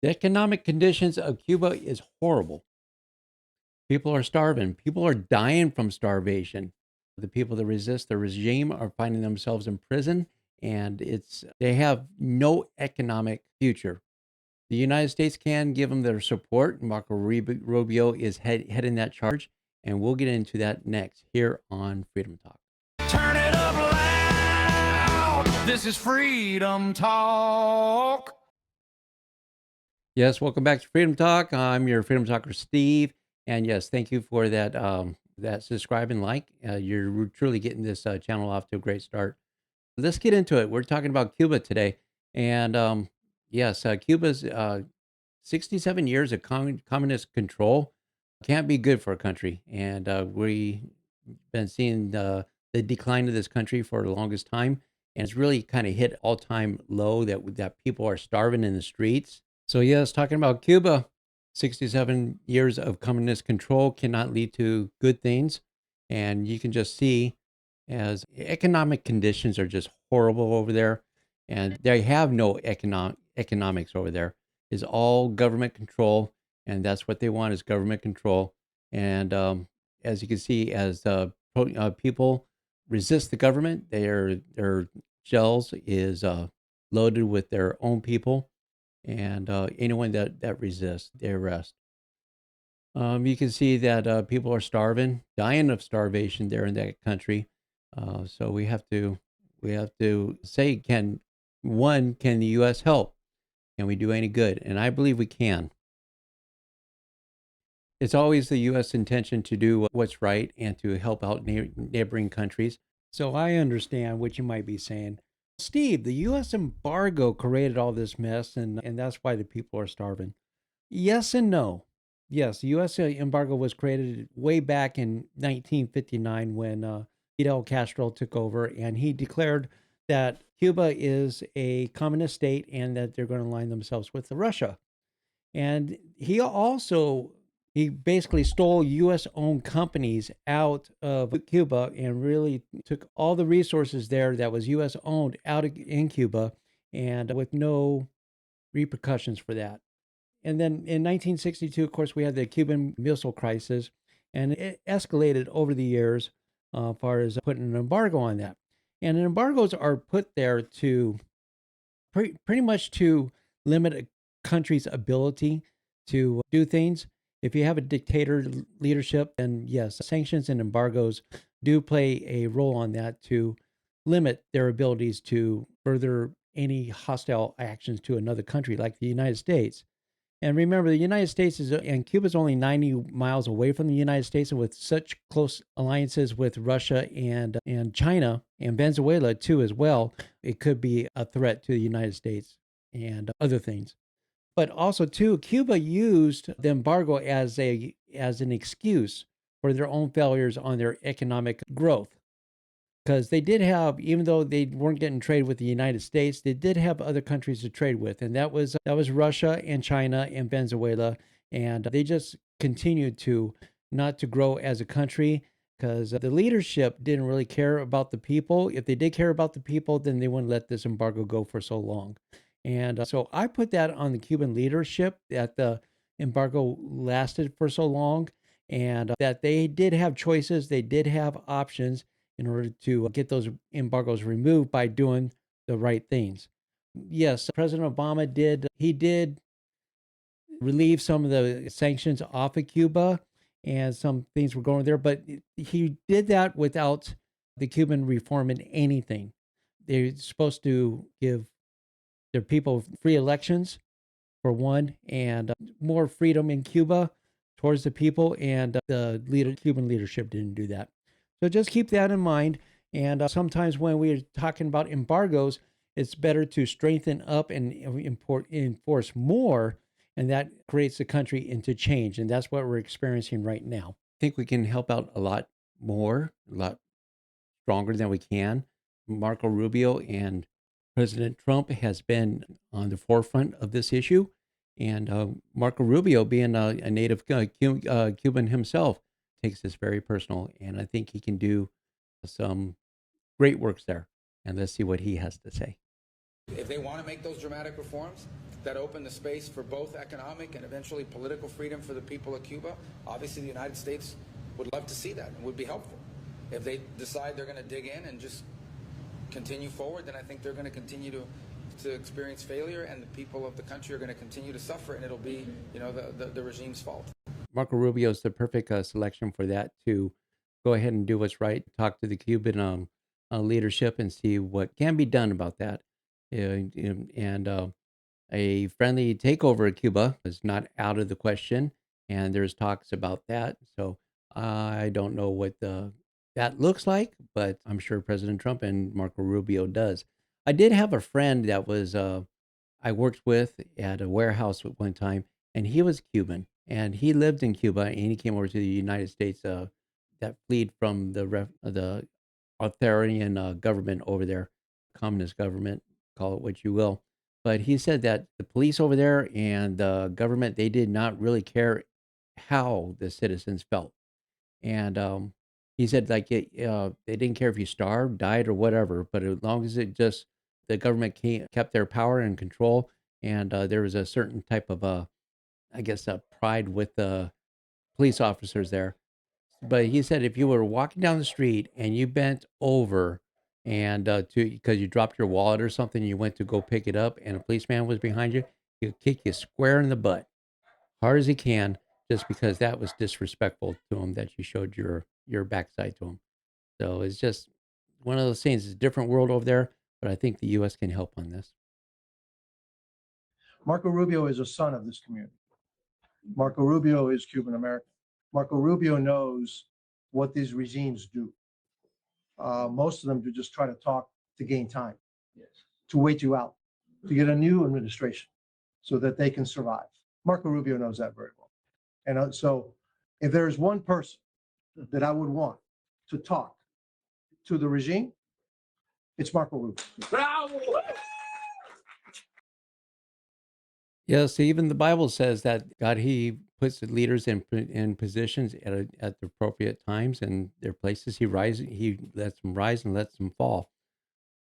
The economic conditions of Cuba is horrible. People are starving. People are dying from starvation. The people that resist the regime are finding themselves in prison, and they have no economic future. The United States can give them their support. Marco Rubio is heading that charge, and we'll get into that next here on Freedom Talk. Turn it up loud. This is Freedom Talk. Yes, welcome back to Freedom Talk. I'm your Freedom Talker, Steve. And yes, thank you for that subscribe and like. You're truly getting this channel off to a great start. Let's get into it. We're talking about Cuba today. And yes, Cuba's 67 years of communist control can't be good for a country. And we've been seeing the decline of this country for the longest time. And it's really kind of hit all time low that people are starving in the streets. So, yes, talking about Cuba, 67 years of communist control cannot lead to good things. And you can just see as economic conditions are just horrible over there. And they have no economics over there. It's all government control. And that's what they want is government control. And as you can see, as people resist the government, their shells is loaded with their own people, and anyone that resists, they arrest. You can see that people are starving, dying of starvation there in that country. So we have to say, can the U.S. help? Can we do any good? And I believe we can. It's always the U.S. intention to do what's right and to help out neighboring countries. So I understand what you might be saying. Steve, the U.S. embargo created all this mess, and that's why the people are starving. Yes and no. Yes, the U.S. embargo was created way back in 1959 when Fidel Castro took over, and he declared that Cuba is a communist state and that they're going to align themselves with Russia. And he basically stole US owned companies out of Cuba and really took all the resources there that was US owned in Cuba and with no repercussions for that. And then in 1962, of course, we had the Cuban Missile Crisis, and it escalated over the years as far as putting an embargo on that. And embargoes are put there to pretty much to limit a country's ability to do things. If you have a dictator leadership, then yes, sanctions and embargoes do play a role on that to limit their abilities to further any hostile actions to another country like the United States. And remember, the United States and Cuba's only 90 miles away from the United States, and with such close alliances with Russia and China and Venezuela too as well, it could be a threat to the United States and other things. But also too, Cuba used the embargo as an excuse for their own failures on their economic growth, because they did have, even though they weren't getting trade with the United States, they did have other countries to trade with, and that was Russia and China and Venezuela, and they just continued to not to grow as a country because the leadership didn't really care about the people. If they did care about the people, then they wouldn't let this embargo go for so long. And so I put that on the Cuban leadership that the embargo lasted for so long and that they did have choices, they did have options in order to get those embargoes removed by doing the right things. Yes, President Obama did relieve some of the sanctions off of Cuba and some things were going there, but he did that without the Cuban reforming anything. They're supposed to give their people free elections for one, and more freedom in Cuba towards the people. And Cuban leadership didn't do that. So just keep that in mind. And sometimes when we're talking about embargoes, it's better to strengthen up and enforce more, and that creates the country into change. And that's what we're experiencing right now. I think we can help out a lot more, a lot stronger than we can. Marco Rubio and President Trump has been on the forefront of this issue. And Marco Rubio, being a native Cuban himself, takes this very personal. And I think he can do some great works there. And let's see what he has to say. If they want to make those dramatic reforms, that open the space for both economic and eventually political freedom for the people of Cuba, obviously the United States would love to see that and would be helpful. If they decide they're going to dig in and just continue forward, then I think they're going to continue to experience failure, and the people of the country are going to continue to suffer, and it'll be, the regime's fault. Marco Rubio is the perfect selection for that, to go ahead and do what's right, talk to the Cuban leadership and see what can be done about that. And a friendly takeover of Cuba is not out of the question, and there's talks about that. So I don't know what that looks like, but I'm sure President Trump and Marco Rubio does. I did have a friend that was I worked with at a warehouse at one time, and he was Cuban, and he lived in Cuba, and he came over to the United States that fled from the authoritarian government over there, communist government, call it what you will. But he said that the police over there and the government, they did not really care how the citizens felt. And he said, like, they didn't care if you starved, died, or whatever, but as long as it just, the government kept their power and control, and there was a certain type of, I guess, pride with the police officers there. But he said if you were walking down the street and you bent over and to because you dropped your wallet or something, you went to go pick it up, and a policeman was behind you, he'll kick you square in the butt, hard as he can, just because that was disrespectful to him that you showed your backside to him. So it's just one of those things. It's a different world over there, but I think the U.S. can help on this. Marco Rubio is a son of this community. Marco Rubio is Cuban American. Marco Rubio knows what these regimes do. Most of them do just try to talk to gain time, to wait you out, to get a new administration so that they can survive. Marco Rubio knows that very well. And so if there is one person that I would want to talk to the regime, it's Marco Rubio. Yes, even the Bible says that God, He puts the leaders in positions at the appropriate times and their places. He lets them rise and lets them fall.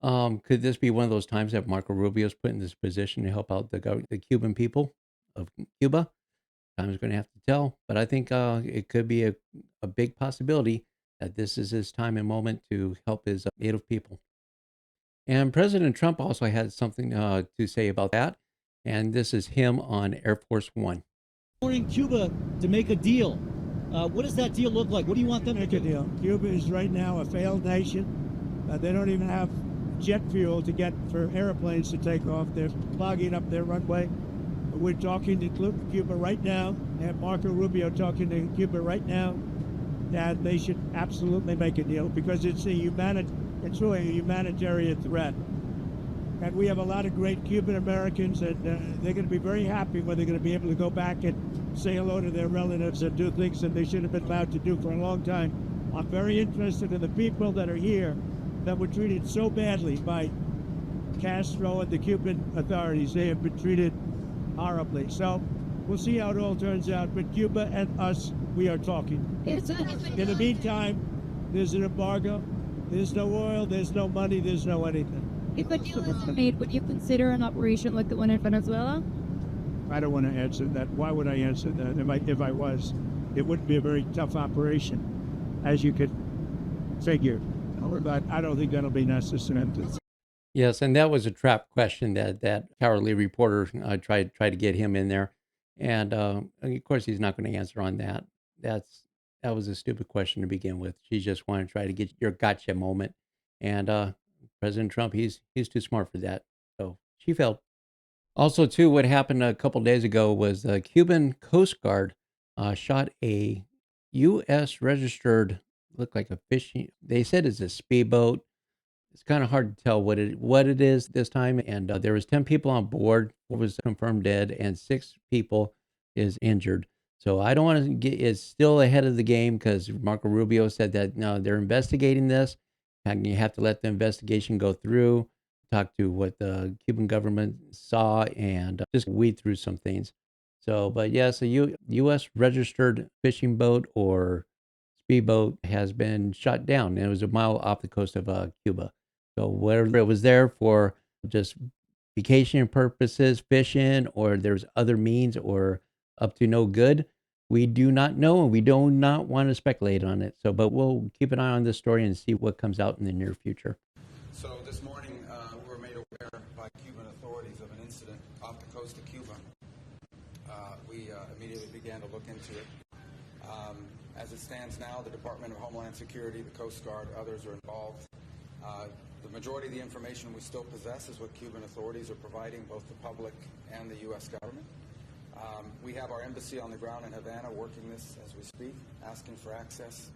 Could this be one of those times that Marco Rubio's put in this position to help out the Cuban people of Cuba? Time's going to have to tell, but I think it could be a big possibility that this is his time and moment to help his native people. And President Trump also had something to say about that, and this is him on Air Force One. Ordering Cuba to make a deal. What does that deal look like? What do you want them to Make a do? deal. Cuba is right now a failed nation. They don't even have jet fuel to get for airplanes to take off. They're clogging up their runway. We're talking to Cuba right now, and Marco Rubio talking to Cuba right now, that they should absolutely make a deal because it's really a humanitarian threat. And we have a lot of great Cuban Americans, and they're going to be very happy when they're going to be able to go back and say hello to their relatives and do things that they should have been allowed to do for a long time. I'm very interested in the people that are here that were treated so badly by Castro and the Cuban authorities. They have been treated horribly. So we'll see how it all turns out. But Cuba and us, we are talking. In the meantime, there's an embargo. There's no oil, there's no money, there's no anything. If a deal is made, would you consider an operation like the one in Venezuela? I don't want to answer that. Why would I answer that? If I was, it wouldn't be a very tough operation, as you could figure. But I don't think that'll be necessary. Yes, and that was a trap question that cowardly reporter tried to get him in there, and of course he's not going to answer on that. That was a stupid question to begin with. She just wanted to try to get your gotcha moment, and President Trump, he's too smart for that, so she failed. Also, too, what happened a couple days ago was the Cuban Coast Guard shot a U.S. registered, looked like a fishing. They said it's a speedboat. It's kind of hard to tell what it is this time. And there was 10 people on board. 4 was confirmed dead, and 6 people is injured. So I don't want to get. It's still ahead of the game because Marco Rubio said that no, they're investigating this, and you have to let the investigation go through. Talk to what the Cuban government saw and just weed through some things. So, but yes, a U.S. registered fishing boat or speedboat has been shot down, and it was a mile off the coast of Cuba. So whether it was there for just vacation purposes, fishing, or there's other means or up to no good. We do not know, and we do not want to speculate on it. So, but we'll keep an eye on this story and see what comes out in the near future. So this morning, we were made aware by Cuban authorities of an incident off the coast of Cuba. We immediately began to look into it. As it stands now, the Department of Homeland Security, the Coast Guard, others are involved. The majority of the information we still possess is what Cuban authorities are providing, both the public and the U.S. government. We have our embassy on the ground in Havana working this as we speak, asking for access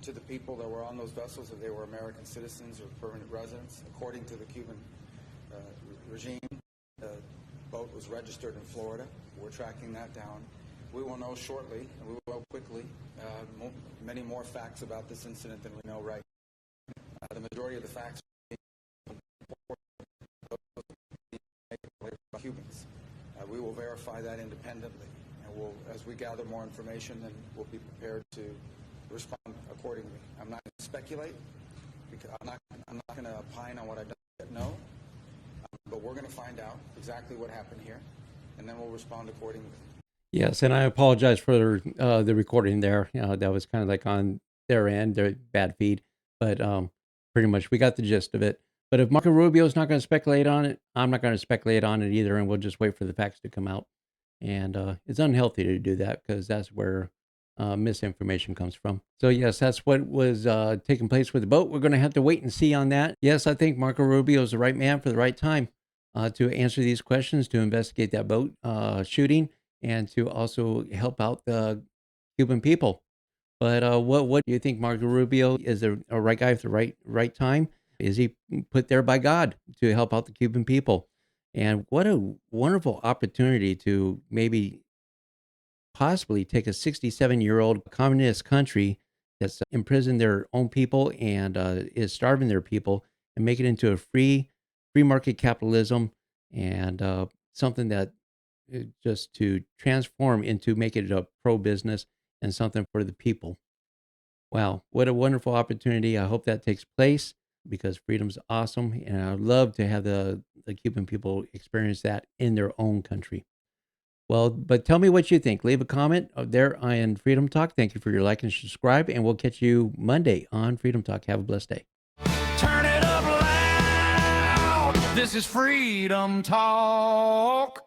to the people that were on those vessels, if they were American citizens or permanent residents. According to the Cuban regime, the boat was registered in Florida. We're tracking that down. We will know shortly, and we will know quickly, many more facts about this incident than we know right now. The majority of the facts are by Cubans. We will verify that independently, and we'll, as we gather more information, then we'll be prepared to respond accordingly. I'm not going to speculate, because I'm not going to opine on what I don't yet know, but we're going to find out exactly what happened here, and then we'll respond accordingly. Yes, and I apologize for the recording there. That was kind of like on their end, their bad feed, but pretty much we got the gist of it. But if Marco Rubio is not going to speculate on it, I'm not going to speculate on it either, and we'll just wait for the facts to come out. And it's unhealthy to do that because that's where misinformation comes from. So yes, that's what was taking place with the boat. We're going to have to wait and see on that. Yes, I think Marco Rubio is the right man for the right time to answer these questions, to investigate that boat shooting, and to also help out the Cuban people. But what do you think? Marco Rubio is the right guy at the right time? Is he put there by God to help out the Cuban people? And what a wonderful opportunity to maybe possibly take a 67-year-old communist country that's imprisoned their own people and is starving their people and make it into a free market capitalism and something that just to transform into make it a pro business and something for the people. Wow, what a wonderful opportunity. I hope that takes place because freedom's awesome. And I'd love to have the Cuban people experience that in their own country. Well, but tell me what you think. Leave a comment there on Freedom Talk. Thank you for your like and subscribe. And we'll catch you Monday on Freedom Talk. Have a blessed day. Turn it up loud. This is Freedom Talk.